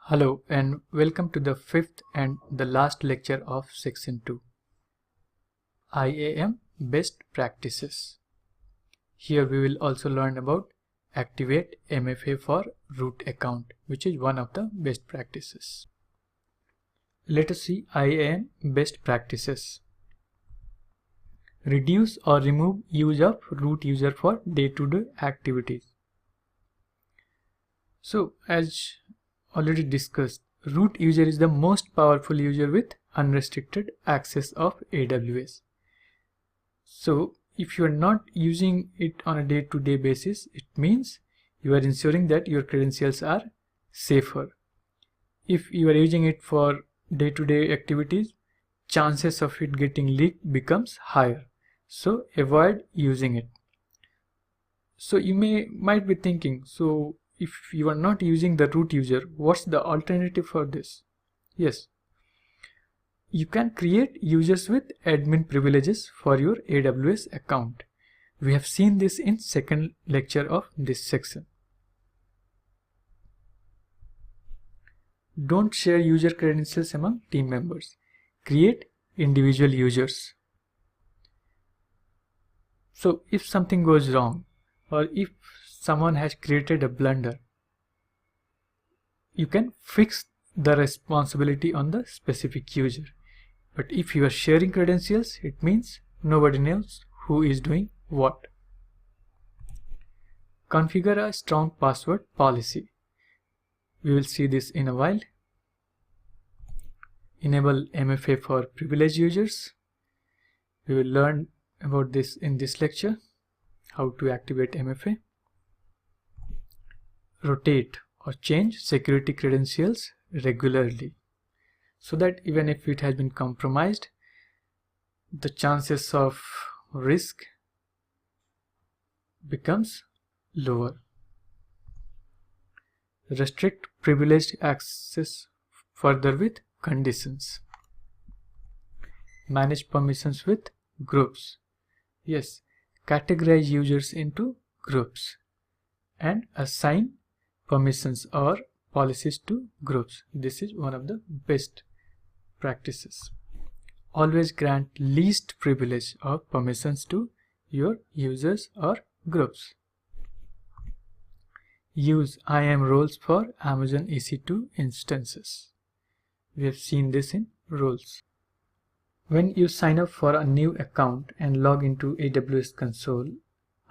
Hello and welcome to the fifth and the last lecture of section 2, IAM Best Practices. Here we will also learn about activate MFA for root account, which is one of the best practices. Let us see IAM Best Practices. Reduce or remove use of root user for day-to-day activities. So as already discussed, root user is the most powerful user with unrestricted access of AWS. So if you are not using it on a day-to-day basis, it means you are ensuring that your credentials are safer. If you are using it for day-to-day activities, chances of it getting leaked becomes higher. So avoid using it. So you might be thinking, so if you are not using the root user, what's the alternative for this? Yes, you can create users with admin privileges for your AWS account. We have seen this in second lecture of this section. Don't share user credentials among team members. Create individual users. So if something goes wrong, or if someone has created a blunder, you can fix the responsibility on the specific user. But if you are sharing credentials, it means nobody knows who is doing what. Configure a strong password policy. We will see this in a while. Enable MFA for privileged users. We will learn about this in this lecture, how to activate MFA. Rotate or change security credentials regularly, so that even if it has been compromised, the chances of risk becomes lower. Restrict privileged access further with conditions. Manage permissions with groups. Yes, categorize users into groups and assign permissions or policies to groups. This is one of the best practices. Always grant least privilege or permissions to your users or groups. Use IAM roles for Amazon EC2 instances. We have seen this in roles. When you sign up for a new account and log into AWS console,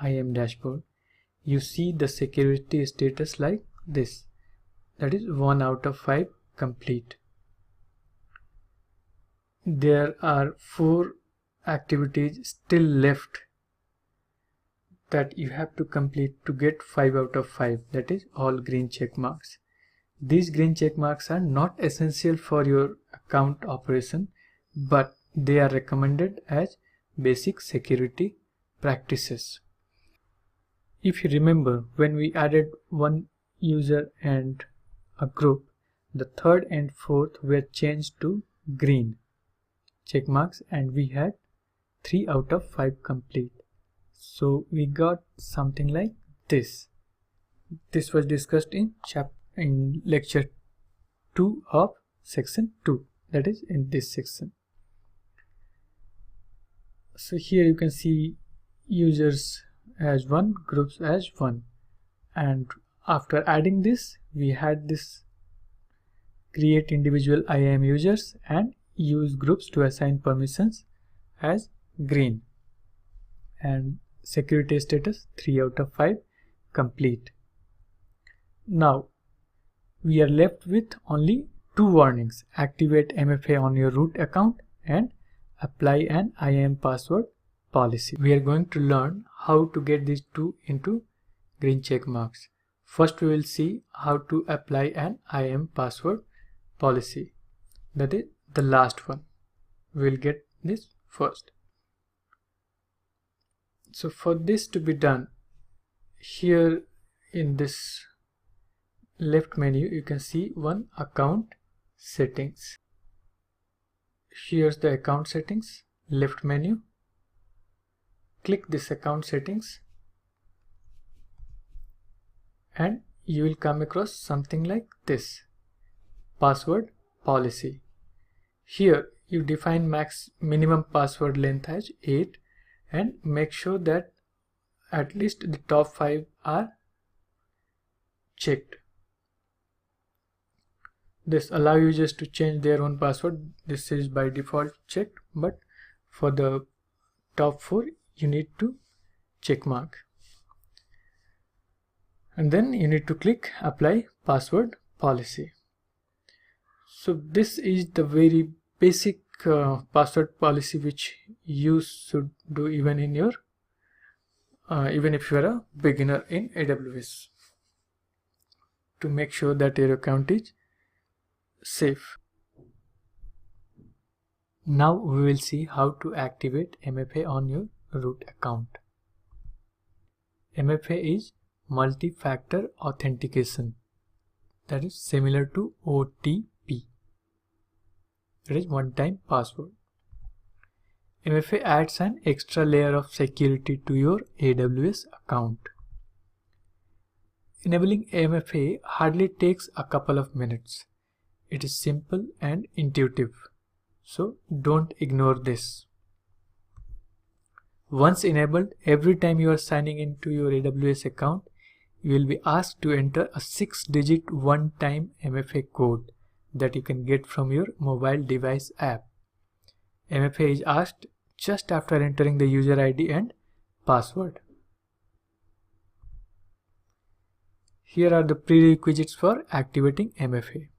IAM dashboard, you see the security status like this. That is 1 out of 5 complete. There are 4 activities still left that you have to complete to get 5 out of 5. That is all green check marks. These green check marks are not essential for your account operation, but they are recommended as basic security practices. If you remember, when we added one user and a group, the third and fourth were changed to green check marks and we had 3 out of 5 complete. So we got something like this. This was discussed in lecture 2 of section 2, that is in this section. So here you can see users as 1, groups as 1, and after adding this we had this create individual IAM users and use groups to assign permissions as green, and security status 3 out of 5 complete. Now we are left with only 2 warnings: activate MFA on your root account and apply an IAM password policy. We are going to learn how to get these 2 into green check marks. First we will see how to apply an IAM password policy. That is the last one. We will get this first. So for this to be done, here in this left menu you can see one account settings. Here's the account settings, left menu. Click this account settings and you will come across something like this. password policy. Here you define minimum password length as 8 and make sure that at least the top 5 are checked. This allows users to change their own password. This is by default checked, but for the top 4 you need to check mark. And then you need to click apply password policy. So this is the very basic password policy which you should do even in your even if you are a beginner in AWS, to make sure that your account is safe. Now we will see how to activate MFA on your root account. MFA is multi-factor authentication, that is similar to OTP, that is one-time password. MFA adds an extra layer of security to your AWS account. Enabling MFA hardly takes a couple of minutes. It is simple and intuitive, so don't ignore this. Once enabled, every time you are signing into your AWS account, you will be asked to enter a 6-digit one-time MFA code that you can get from your mobile device app. MFA is asked just after entering the user ID and password. Here are the prerequisites for activating MFA.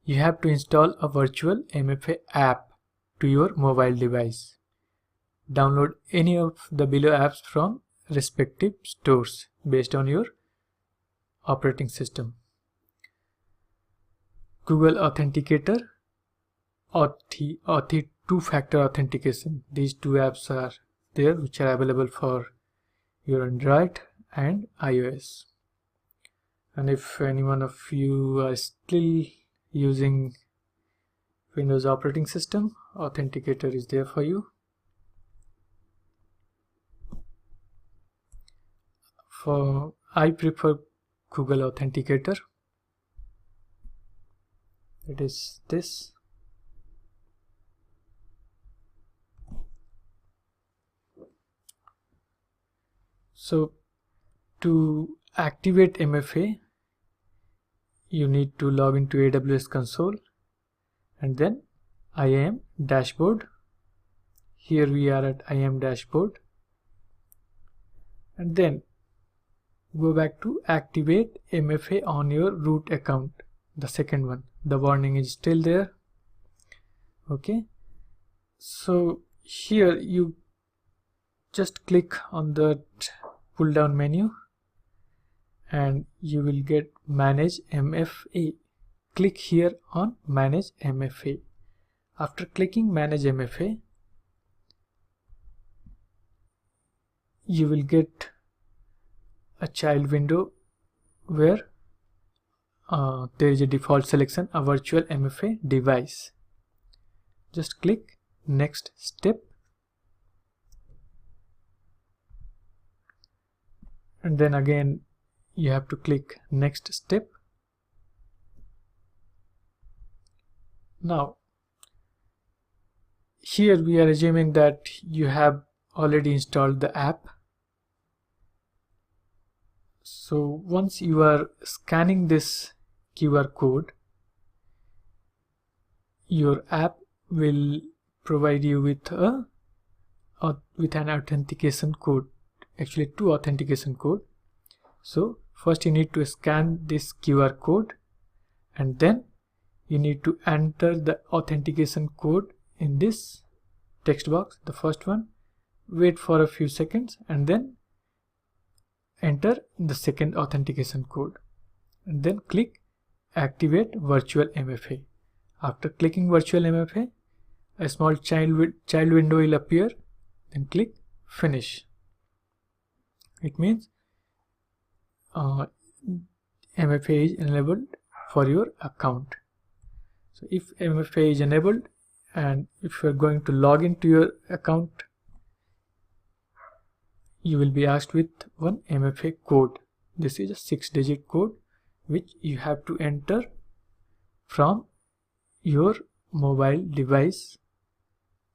You have to install a virtual MFA app to your mobile device. Download any of the below apps from respective stores based on your operating system. Google Authenticator, two-factor authentication. These two apps are there which are available for your Android and iOS. And if any one of you are still using Windows operating system, Authenticator is there for you. I prefer Google Authenticator. It is this. So to activate MFA, you need to log into AWS console and then IAM dashboard. Here we are at IAM dashboard, and then go back to activate MFA on your root account, the second one. The warning is still there. Okay, so here you just click on the pull down menu and you will get manage MFA. Click here on manage MFA. After clicking manage MFA, you will get a child window where there is a default selection, a virtual MFA device. Just click next step and then again you have to click next step. Now here we are assuming that you have already installed the app. So once you are scanning this QR code, your app will provide you with an authentication code, actually 2 authentication code. So first you need to scan this QR code and then you need to enter the authentication code in this text box, the first one. Wait for a few seconds and then enter the second authentication code and then click activate virtual MFA. After clicking virtual MFA, a small child window will appear, then click finish. It means MFA is enabled for your account. So if MFA is enabled and if you are going to log into your account, you will be asked with one MFA code. This is a 6-digit code which you have to enter from your mobile device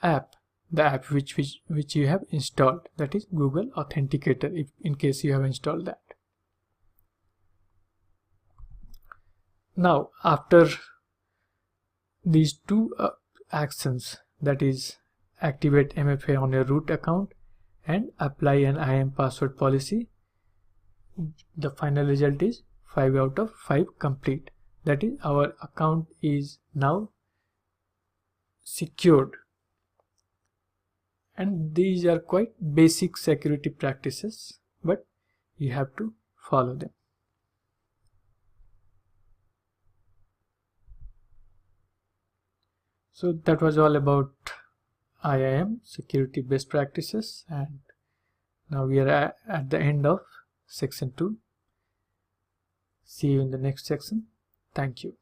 app, the app which you have installed, that is Google Authenticator, if in case you have installed that. Now after these two actions, that is activate MFA on your root account and apply an IAM password policy, the final result is 5 out of 5 complete. That is, our account is now secured. And these are quite basic security practices, but you have to follow them. So that was all about IAM security best practices, and now we are at the end of section 2. See you in the next section. Thank you.